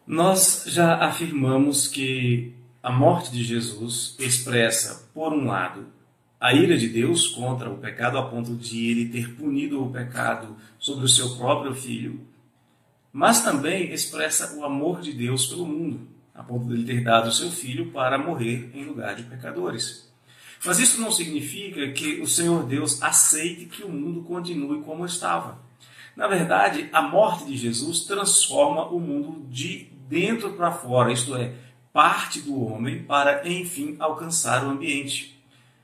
Nós já afirmamos que a morte de Jesus expressa, por um lado, a ira de Deus contra o pecado, a ponto de ele ter punido o pecado sobre o seu próprio filho, mas também expressa o amor de Deus pelo mundo, a ponto de ele ter dado o seu filho para morrer em lugar de pecadores. Mas isso não significa que o Senhor Deus aceite que o mundo continue como estava. Na verdade, a morte de Jesus transforma o mundo de dentro para fora, isto é, parte do homem para, enfim, alcançar o ambiente.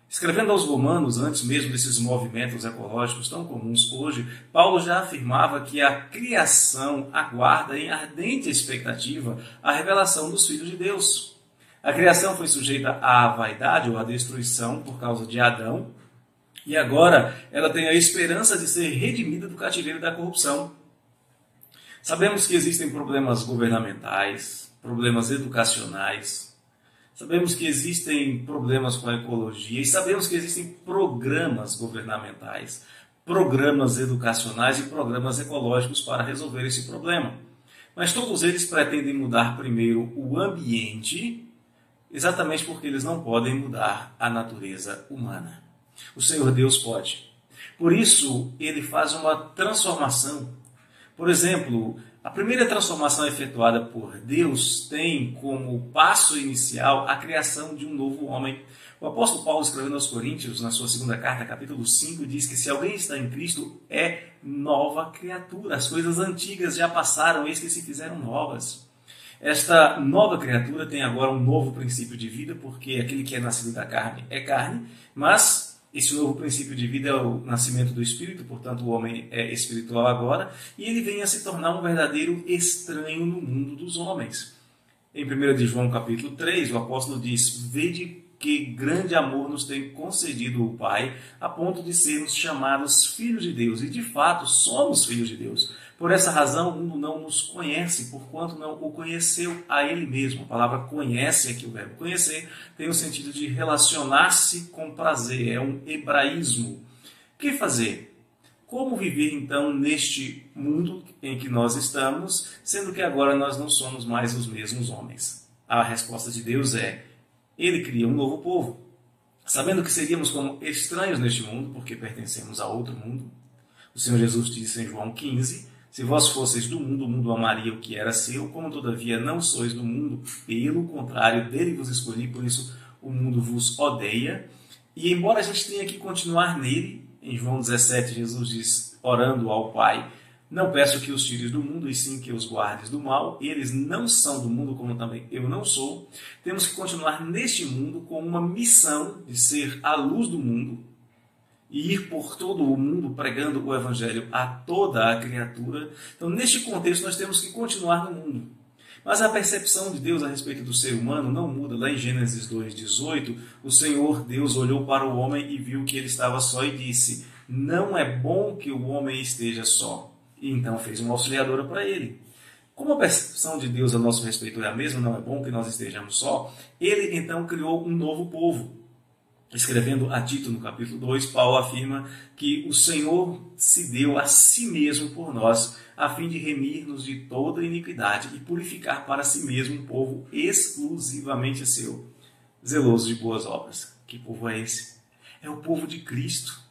Escrevendo aos Romanos, antes mesmo desses movimentos ecológicos tão comuns hoje, Paulo já afirmava que a criação aguarda em ardente expectativa a revelação dos filhos de Deus. A criação foi sujeita à vaidade ou à destruição por causa de Adão, e agora ela tem a esperança de ser redimida do cativeiro da corrupção. Sabemos que existem problemas governamentais, problemas educacionais, sabemos que existem problemas com a ecologia e sabemos que existem programas governamentais, programas educacionais e programas ecológicos para resolver esse problema. Mas todos eles pretendem mudar primeiro o ambiente, exatamente porque eles não podem mudar a natureza humana. O Senhor Deus pode. Por isso, ele faz uma transformação. Por exemplo, a primeira transformação efetuada por Deus tem como passo inicial a criação de um novo homem. O apóstolo Paulo, escrevendo aos Coríntios, na sua segunda carta, capítulo 5, diz que se alguém está em Cristo, é nova criatura. As coisas antigas já passaram, eis que se fizeram novas. Esta nova criatura tem agora um novo princípio de vida, porque aquele que é nascido da carne é carne, mas esse novo princípio de vida é o nascimento do Espírito, portanto o homem é espiritual agora, e ele vem a se tornar um verdadeiro estranho no mundo dos homens. Em 1 de João capítulo 3, o apóstolo diz: vede que grande amor nos tem concedido o Pai, a ponto de sermos chamados filhos de Deus, e de fato somos filhos de Deus. Por essa razão, o mundo não nos conhece, porquanto não o conheceu a ele mesmo. A palavra conhece, aqui o verbo conhecer, tem o sentido de relacionar-se com prazer, é um hebraísmo. O que fazer? Como viver, então, neste mundo em que nós estamos, sendo que agora nós não somos mais os mesmos homens? A resposta de Deus é: ele cria um novo povo. Sabendo que seríamos como estranhos neste mundo, porque pertencemos a outro mundo. O Senhor Jesus disse em João 15, se vós fosseis do mundo, o mundo amaria o que era seu, como todavia não sois do mundo, pelo contrário, dele vos escolhi, por isso o mundo vos odeia. E embora a gente tenha que continuar nele, em João 17, Jesus diz, orando ao Pai, não peço que os tires do mundo, e sim que os guardes do mal. Eles não são do mundo, como também eu não sou. Temos que continuar neste mundo com uma missão de ser a luz do mundo, e ir por todo o mundo pregando o Evangelho a toda a criatura. Então, neste contexto, nós temos que continuar no mundo. Mas a percepção de Deus a respeito do ser humano não muda. Lá em Gênesis 2,18, o Senhor Deus olhou para o homem e viu que ele estava só e disse, não é bom que o homem esteja só. E então fez uma auxiliadora para ele. Como a percepção de Deus a nosso respeito é a mesma, não é bom que nós estejamos só, ele então criou um novo povo. Escrevendo a Tito no capítulo 2, Paulo afirma que o Senhor se deu a si mesmo por nós, a fim de remir-nos de toda iniquidade e purificar para si mesmo um povo exclusivamente seu, zeloso de boas obras. Que povo é esse? É o povo de Cristo.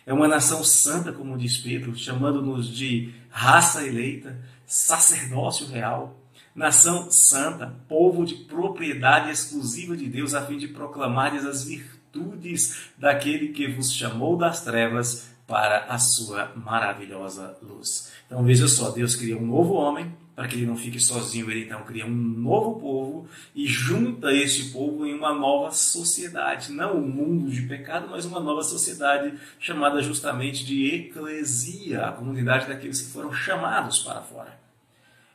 É uma nação santa, como diz Pedro, chamando-nos de raça eleita, sacerdócio real, nação santa, povo de propriedade exclusiva de Deus, a fim de proclamares as virtudes daquele que vos chamou das trevas para a sua maravilhosa luz. Então veja só, Deus cria um novo homem, para que ele não fique sozinho, ele então cria um novo povo e junta este povo em uma nova sociedade. Não um mundo de pecado, mas uma nova sociedade chamada justamente de eclesia, a comunidade daqueles que foram chamados para fora.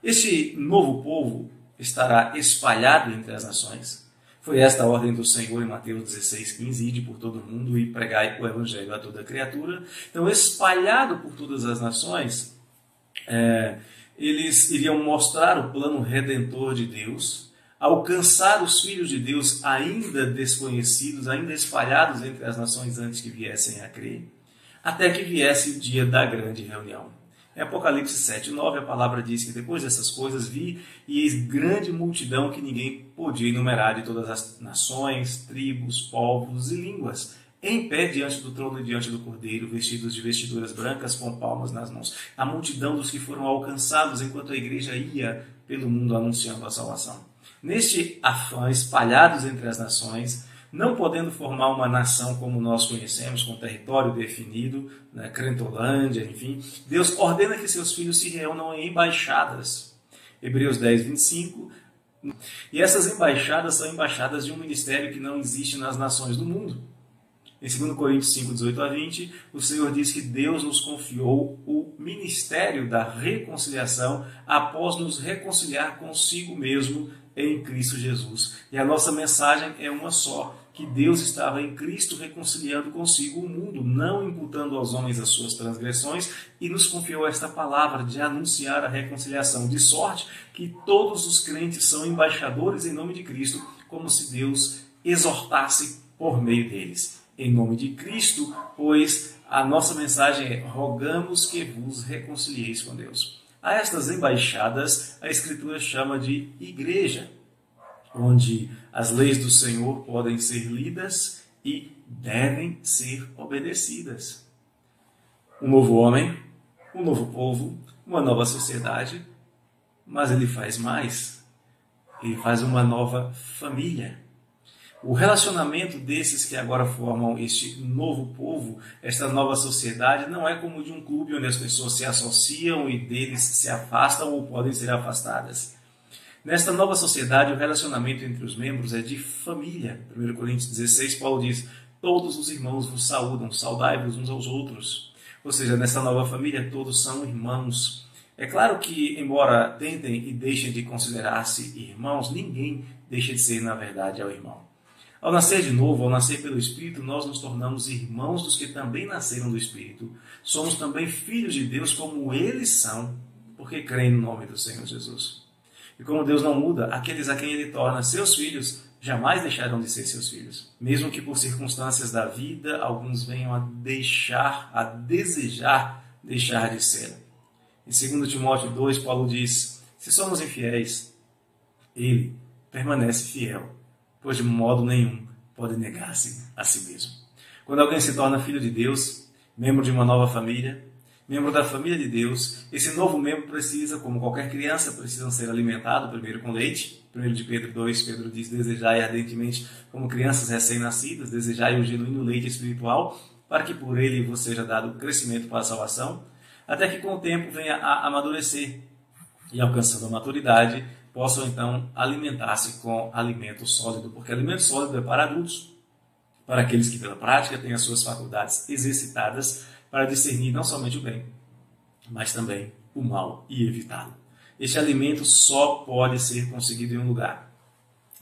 Este novo povo estará espalhado entre as nações. Foi esta a ordem do Senhor em Mateus 16,15, ide por todo mundo e pregai o Evangelho a toda criatura. Então, espalhado por todas as nações, eles iriam mostrar o plano redentor de Deus, alcançar os filhos de Deus ainda desconhecidos, ainda espalhados entre as nações antes que viessem a crer, até que viesse o dia da grande reunião. Em Apocalipse 7:9, a palavra diz que depois dessas coisas vi e eis grande multidão que ninguém podia enumerar, de todas as nações, tribos, povos e línguas, em pé diante do trono e diante do Cordeiro, vestidos de vestiduras brancas com palmas nas mãos. A multidão dos que foram alcançados enquanto a igreja ia pelo mundo anunciando a salvação. Neste afã, espalhados entre as nações, não podendo formar uma nação como nós conhecemos, com território definido, né, Crentolândia, enfim, Deus ordena que seus filhos se reúnam em embaixadas. Hebreus 10:25. E essas embaixadas são embaixadas de um ministério que não existe nas nações do mundo. Em 2 Coríntios 5:18-20, o Senhor diz que Deus nos confiou o ministério da reconciliação após nos reconciliar consigo mesmo em Cristo Jesus. E a nossa mensagem é uma só, que Deus estava em Cristo reconciliando consigo o mundo, não imputando aos homens as suas transgressões, e nos confiou esta palavra de anunciar a reconciliação, de sorte que todos os crentes são embaixadores em nome de Cristo, como se Deus exortasse por meio deles. Em nome de Cristo, pois a nossa mensagem é: rogamos que vos reconcilieis com Deus. A estas embaixadas, a Escritura chama de igreja, onde as leis do Senhor podem ser lidas e devem ser obedecidas. Um novo homem, um novo povo, uma nova sociedade, mas ele faz mais. Ele faz uma nova família. O relacionamento desses que agora formam este novo povo, esta nova sociedade, não é como de um clube onde as pessoas se associam e deles se afastam ou podem ser afastadas. Nesta nova sociedade, o relacionamento entre os membros é de família. 1 Coríntios 16, Paulo diz: todos os irmãos vos saúdam, saudai-vos uns aos outros. Ou seja, nessa nova família todos são irmãos. É claro que, embora tentem e deixem de considerar-se irmãos, ninguém deixa de ser, na verdade, ao irmão. Ao nascer de novo, ao nascer pelo Espírito, nós nos tornamos irmãos dos que também nasceram do Espírito. Somos também filhos de Deus como eles são, porque creem no nome do Senhor Jesus. E como Deus não muda, aqueles a quem Ele torna seus filhos jamais deixarão de ser seus filhos. Mesmo que por circunstâncias da vida, alguns venham a desejar deixar de ser. Em 2 Timóteo 2, Paulo diz: se somos infiéis, Ele permanece fiel, pois de modo nenhum pode negar-se a si mesmo. Quando alguém se torna filho de Deus, membro de uma nova família, membro da família de Deus, esse novo membro precisa, como qualquer criança, precisam ser alimentado primeiro com leite. 1 de Pedro 2, Pedro diz: desejai ardentemente, como crianças recém-nascidas, desejai o genuíno leite espiritual, para que por ele vos seja dado crescimento para a salvação, até que com o tempo venha a amadurecer e, alcançando a maturidade, possam então alimentar-se com alimento sólido, porque alimento sólido é para adultos, para aqueles que pela prática têm as suas faculdades exercitadas para discernir não somente o bem, mas também o mal e evitá-lo. Este alimento só pode ser conseguido em um lugar.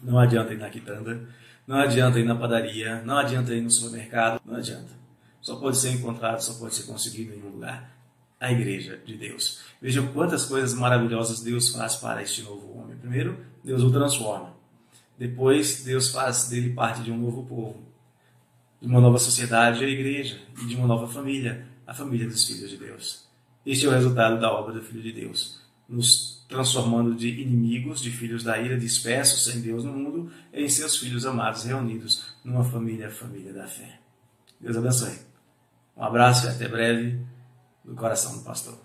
Não adianta ir na quitanda, não adianta ir na padaria, não adianta ir no supermercado, não adianta. Só pode ser encontrado, só pode ser conseguido em um lugar: a igreja de Deus. Vejam quantas coisas maravilhosas Deus faz para este novo homem. Primeiro, Deus o transforma. Depois, Deus faz dele parte de um novo povo, de uma nova sociedade, a igreja, e de uma nova família, a família dos filhos de Deus. Este é o resultado da obra do Filho de Deus, nos transformando de inimigos, de filhos da ira, dispersos sem Deus no mundo, em seus filhos amados reunidos numa família, a família da fé. Deus abençoe. Um abraço e até breve, do coração do pastor.